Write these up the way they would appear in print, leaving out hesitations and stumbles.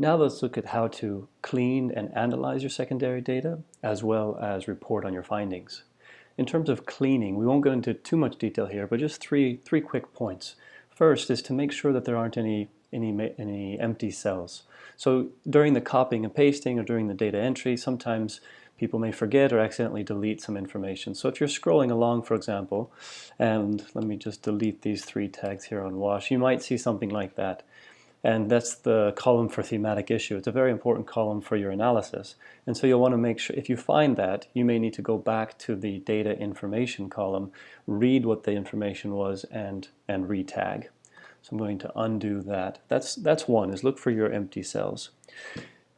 Now let's look at how to clean and analyze your secondary data, as well as report on your findings. In terms of cleaning, we won't go into too much detail here, but just three quick points. First is to make sure that there aren't any empty cells. So during the copying and pasting or during the data entry, sometimes people may forget or accidentally delete some information. So if you're scrolling along, for example, and let me just delete these 3 tags here on wash, you might see something like that. And that's the column for thematic issue. It's a very important column for your analysis. And so you'll want to make sure, if you find that, you may need to go back to the data information column, read what the information was, and re-tag. So I'm going to undo that. That's one, is look for your empty cells.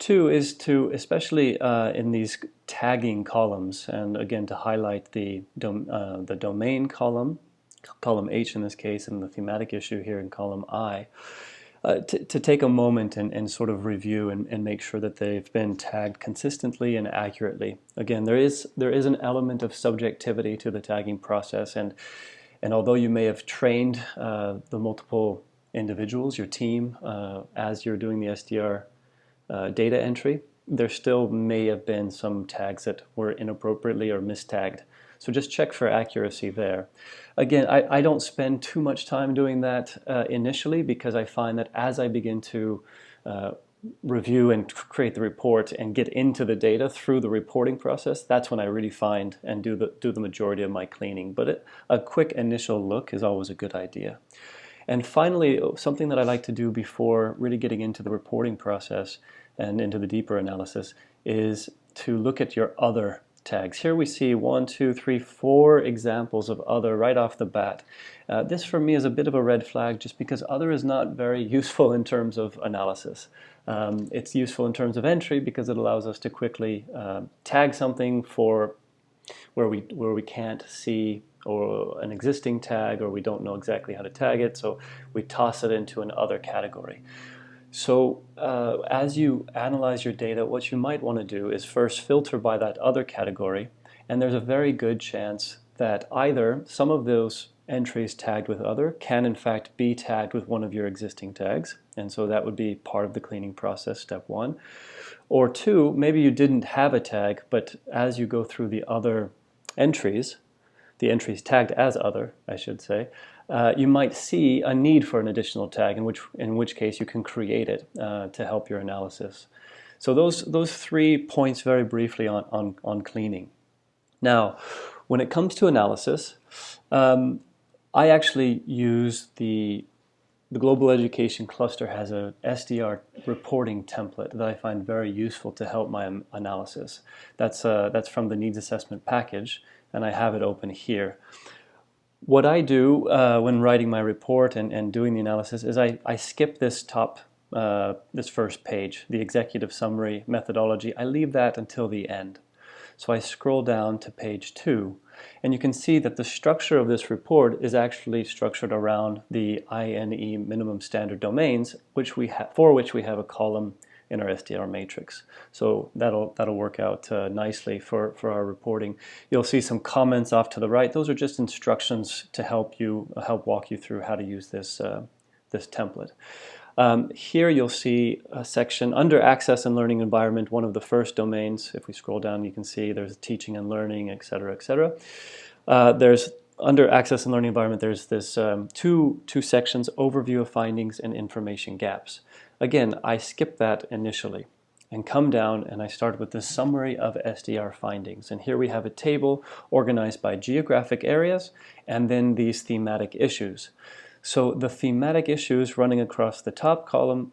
2 is to, especially in these tagging columns, and again to highlight the domain column H in this case, and the thematic issue here in column I, to take a moment and sort of review and make sure that they've been tagged consistently and accurately. Again, there is an element of subjectivity to the tagging process, and although you may have trained the multiple individuals, your team, as you're doing the SDR data entry, there still may have been some tags that were inappropriately or mistagged. So just check for accuracy there. Again, I don't spend too much time doing that initially, because I find that as I begin to review and create the report and get into the data through the reporting process, that's when I really find and do the majority of my cleaning. But a quick initial look is always a good idea. And finally, something that I like to do before really getting into the reporting process and into the deeper analysis is to look at your other tags. Here we see 1, 2, 3, 4 examples of other right off the bat. This for me is a bit of a red flag, just because other is not very useful in terms of analysis. It's useful in terms of entry because it allows us to quickly tag something for where we can't see or an existing tag, or we don't know exactly how to tag it, so we toss it into an other category. So as you analyze your data, what you might want to do is first filter by that other category, and there's a very good chance that either some of those entries tagged with other can in fact be tagged with one of your existing tags, and so that would be part of the cleaning process, step 1. Or 2, maybe you didn't have a tag, but as you go through the other entries, the entries tagged as other, I should say, you might see a need for an additional tag, in which case you can create it to help your analysis. So those 3 points very briefly on cleaning. Now, when it comes to analysis, I actually use the Global Education Cluster has a SDR reporting template that I find very useful to help my analysis. That's from the needs assessment package, and I have it open here. What I do when writing my report and doing the analysis is I skip this this first page, the executive summary methodology. I leave that until the end. So I scroll down to page 2, and you can see that the structure of this report is actually structured around the INE minimum standard domains, for which we have a column in our SDR matrix. So that'll work out nicely for our reporting. You'll see some comments off to the right. Those are just instructions to help walk you through how to use this template. Here you'll see a section under Access and Learning Environment, one of the first domains. If we scroll down, you can see there's teaching and learning, etc., etc. There's under Access and Learning Environment, there's this two sections, Overview of Findings and Information Gaps. Again, I skip that initially and come down, and I start with the summary of SDR findings. And here we have a table organized by geographic areas and then these thematic issues. So the thematic issues running across the top column,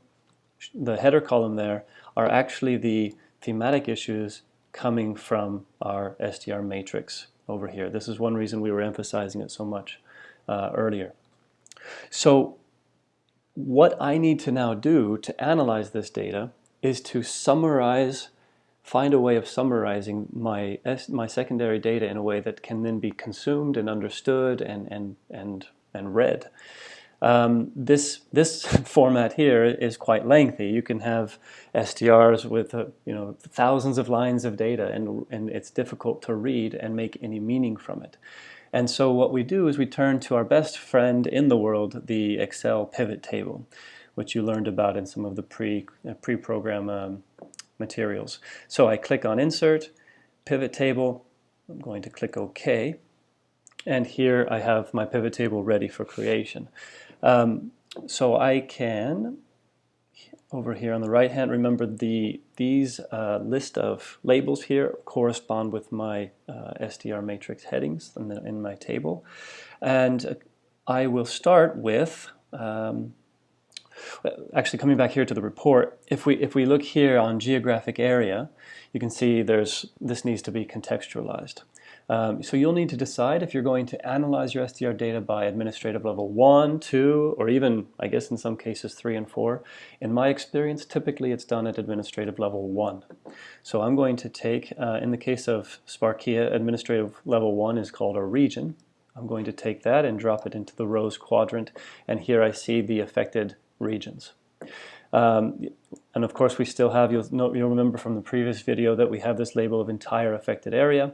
the header column there, are actually the thematic issues coming from our SDR matrix over here. This is one reason we were emphasizing it so much earlier. So what I need to now do to analyze this data is to find a way of summarizing my secondary data in a way that can then be consumed and understood and read. This format here is quite lengthy. You can have SDRs with thousands of lines of data, and it's difficult to read and make any meaning from it. And so what we do is we turn to our best friend in the world, the Excel pivot table. which you learned about in some of the pre-program materials. So I click on Insert, Pivot Table. I'm going to click OK. And here I have my pivot table ready for creation. So I can, over here on the right hand, remember these list of labels here correspond with my SDR matrix headings in my table. And I will start with, actually coming back here to the report, if we look here on geographic area, you can see this needs to be contextualized. So you'll need to decide if you're going to analyze your SDR data by administrative level 1, 2, or even, I guess in some cases, 3 and 4. In my experience, typically it's done at administrative level 1. So I'm going to take, in the case of Sparkia, administrative level 1 is called a region. I'm going to take that and drop it into the rows quadrant, and here I see the affected regions. And of course we still have, you'll remember from the previous video that we have this label of entire affected area.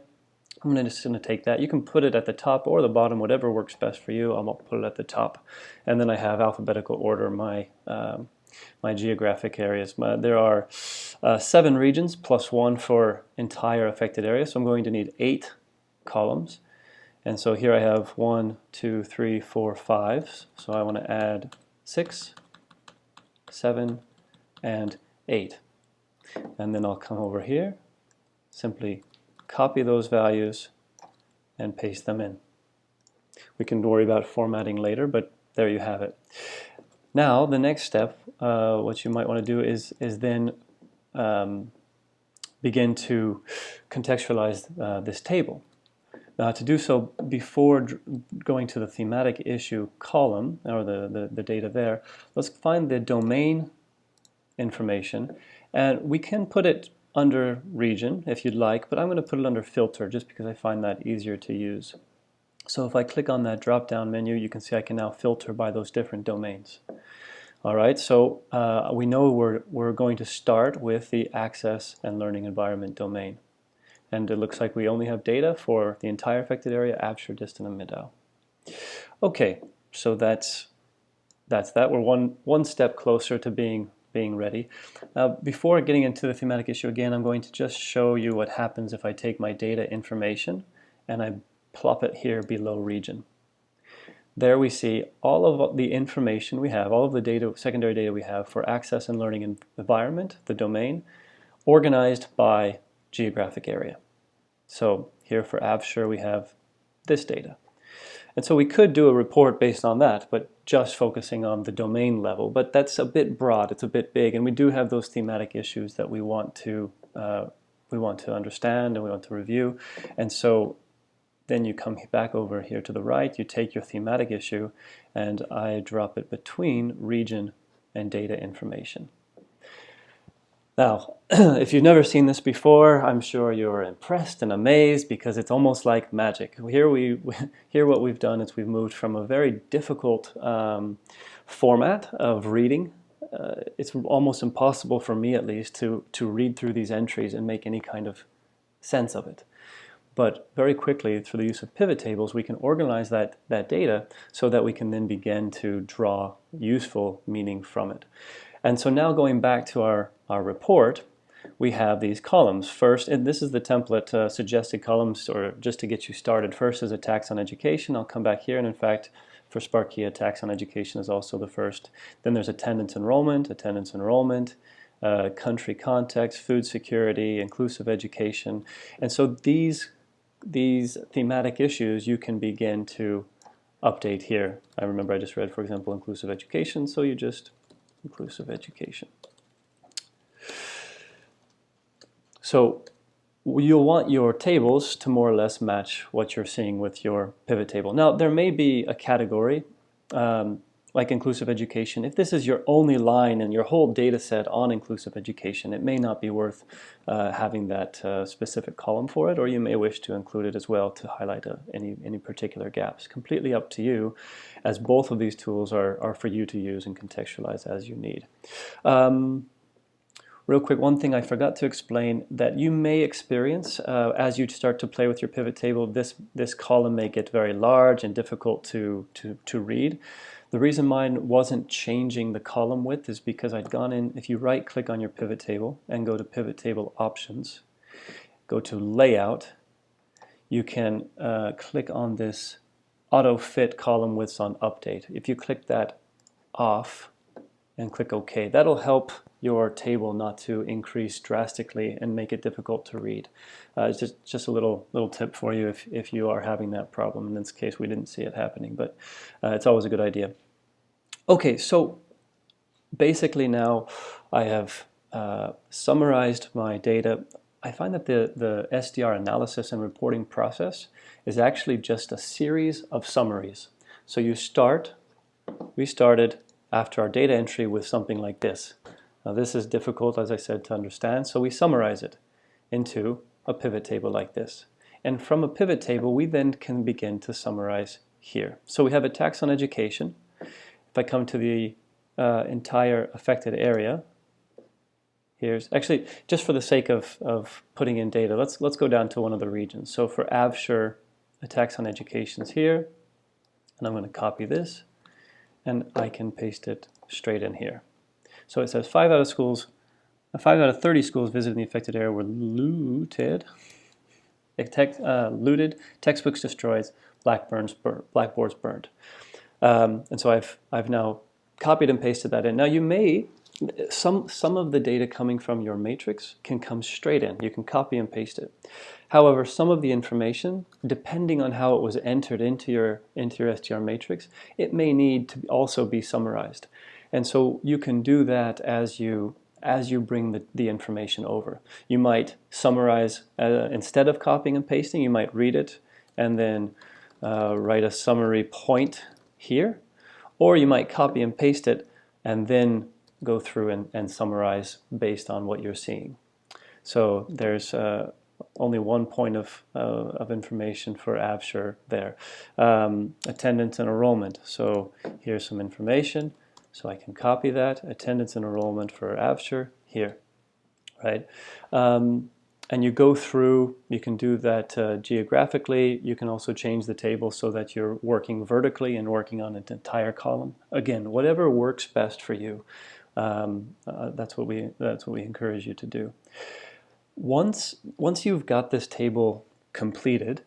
I'm just going to take that. You can put it at the top or the bottom, whatever works best for you. I'll put it at the top. And then I have alphabetical order my geographic areas. There are 7 regions plus 1 for entire affected area. So I'm going to need 8 columns. And so here I have 1, 2, 3, 4, 5. So I want to add 6, 7, and 8. And then I'll come over here, simply copy those values and paste them in. We can worry about formatting later, but there you have it. Now the next step, what you might want to do is then begin to contextualize this table. To do so, before going to the thematic issue column, or the data there, let's find the domain information, and we can put it under region if you'd like, but I'm going to put it under filter just because I find that easier to use. So if I click on that drop down menu, you can see I can now filter by those different domains. Alright, so we know we're going to start with the access and learning environment domain. And it looks like we only have data for the entire affected area, Abshur, Distant, and Middow. Okay, so that's that. We're one step closer to being ready. Before getting into the thematic issue again, I'm going to just show you what happens if I take my data information and I plop it here below region. There we see all of the information we have, all of the data, secondary data we have for access and learning environment, the domain, organized by geographic area. So here for Abshur we have this data. And so we could do a report based on that, but just focusing on the domain level. But that's a bit broad, it's a bit big, and we do have those thematic issues that we want to understand and we want to review. And so then you come back over here to the right, you take your thematic issue, and I drop it between region and data information. Now, if you've never seen this before, I'm sure you're impressed and amazed because it's almost like magic. Here what we've done is we've moved from a very difficult format of reading. It's almost impossible for me, at least, to read through these entries and make any kind of sense of it. But very quickly, through the use of pivot tables, we can organize that data so that we can then begin to draw useful meaning from it. And so now going back to our report, we have these columns. First, and this is the template suggested columns, or just to get you started. First is a tax on education. I'll come back here, and in fact, for Sparkia, tax on education is also the first. Then there's attendance enrollment, country context, food security, inclusive education. And so these thematic issues you can begin to update here. I remember I just read, for example, inclusive education, so you just inclusive education. So you'll want your tables to more or less match what you're seeing with your pivot table. Now there may be a category like inclusive education. If this is your only line and your whole data set on inclusive education, it may not be worth having that specific column for it, or you may wish to include it as well to highlight any particular gaps. Completely up to you, as both of these tools are for you to use and contextualize as you need. Real quick, one thing I forgot to explain that you may experience as you start to play with your pivot table, this column may get very large and difficult to read. The reason mine wasn't changing the column width is because I'd gone in, if you right click on your pivot table and go to pivot table options, go to layout, you can click on this auto fit column widths on update. If you click that off and click OK, that'll help your table not to increase drastically and make it difficult to read. It's just a little tip for you if you are having that problem. In this case, we didn't see it happening, but it's always a good idea. Okay, so basically now I have summarized my data. I find that the SDR analysis and reporting process is actually just a series of summaries. So we started after our data entry with something like this. Now this is difficult, as I said, to understand, so we summarize it into a pivot table like this. And from a pivot table, we then can begin to summarize here. So we have attacks on education. If I come to the entire affected area, here's actually, just for the sake of putting in data, let's go down to one of the regions. So for AVSURE, attacks on education is here, and I'm going to copy this, and I can paste it straight in here. So it says 5 out of 30 schools visited in the affected area were looted, textbooks destroyed, blackboards burned. And so I've now copied and pasted that in. Now you may, some of the data coming from your matrix can come straight in. You can copy and paste it. However, some of the information, depending on how it was entered into your SDR matrix, it may need to also be summarized. And so you can do that as you bring the information over. You might summarize, instead of copying and pasting, you might read it and then write a summary point here, or you might copy and paste it and then go through and summarize based on what you're seeing. So there's only one point of information for AVSURE there. Attendance and enrollment. So here's some information. So I can copy that, attendance and enrollment for AVSURE here, right? And you go through, you can do that geographically. You can also change the table so that you're working vertically and working on an entire column. Again, whatever works best for you. That's what we encourage you to do. Once you've got this table completed,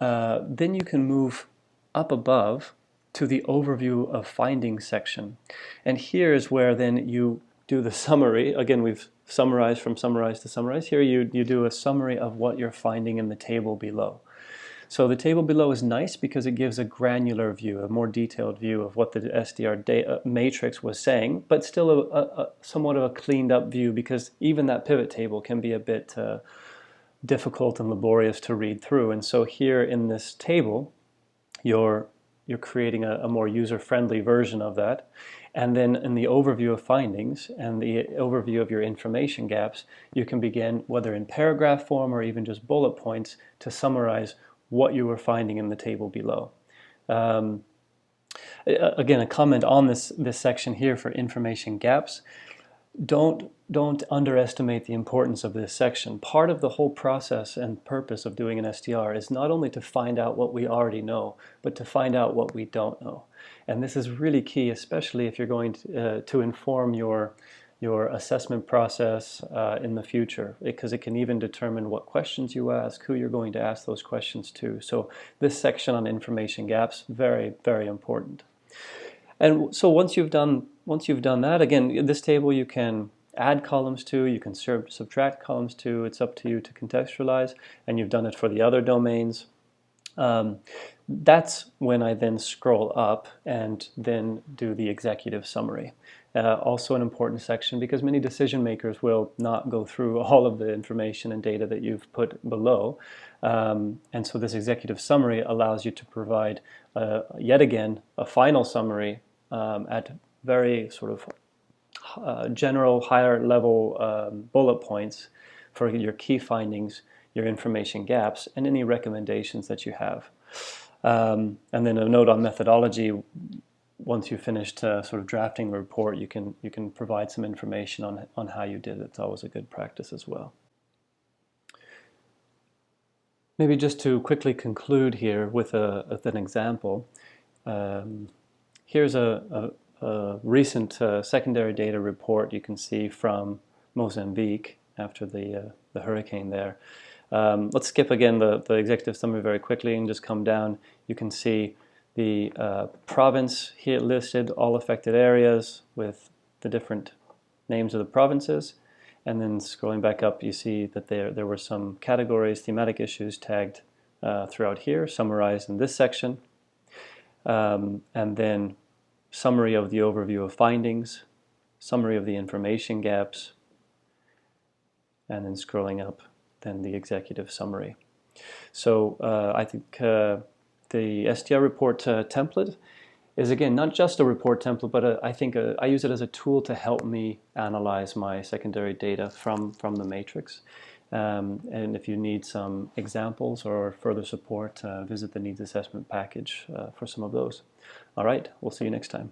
then you can move up above to the overview of findings section. And here is where then you do the summary. Again, we've summarized from summarize to summarize. Here you do a summary of what you're finding in the table below. So the table below is nice because it gives a granular view, a more detailed view of what the SDR data matrix was saying, but still a somewhat of a cleaned up view, because even that pivot table can be a bit difficult and laborious to read through. And so here in this table, you're creating a more user-friendly version of that. And then in the overview of findings and the overview of your information gaps, you can begin, whether in paragraph form or even just bullet points, to summarize what you were finding in the table below. Again, a comment on this section here for information gaps. Don't underestimate the importance of this section. Part of the whole process and purpose of doing an SDR is not only to find out what we already know, but to find out what we don't know. And this is really key, especially if you're going to inform your assessment process in the future, because it can even determine what questions you ask, who you're going to ask those questions to. So this section on information gaps, very, very important. And so once you've done that, again, this table you can add columns to, you can subtract columns to. It's up to you to contextualize, and you've done it for the other domains. That's when I then scroll up and then do the executive summary. Also an important section, because many decision makers will not go through all of the information and data that you've put below. And so this executive summary allows you to provide, yet again, a final summary at very sort of general, higher level bullet points for your key findings, your information gaps, and any recommendations that you have. And then a note on methodology. Once you've finished sort of drafting the report, you can provide some information on how you did it. It's always a good practice as well. Maybe just to quickly conclude here with an example. here's a recent secondary data report you can see from Mozambique after the hurricane there. Let's skip again the executive summary very quickly and just come down. You can see the province here listed, all affected areas with the different names of the provinces. And then scrolling back up, you see that there were some categories, thematic issues tagged throughout here, summarized in this section. And then summary of the overview of findings, summary of the information gaps, and then scrolling up, then the executive summary. So I think the SDR Report template is, again, not just a report template, but I think I use it as a tool to help me analyze my secondary data from the matrix. And if you need some examples or further support, visit the needs assessment package for some of those. All right, we'll see you next time.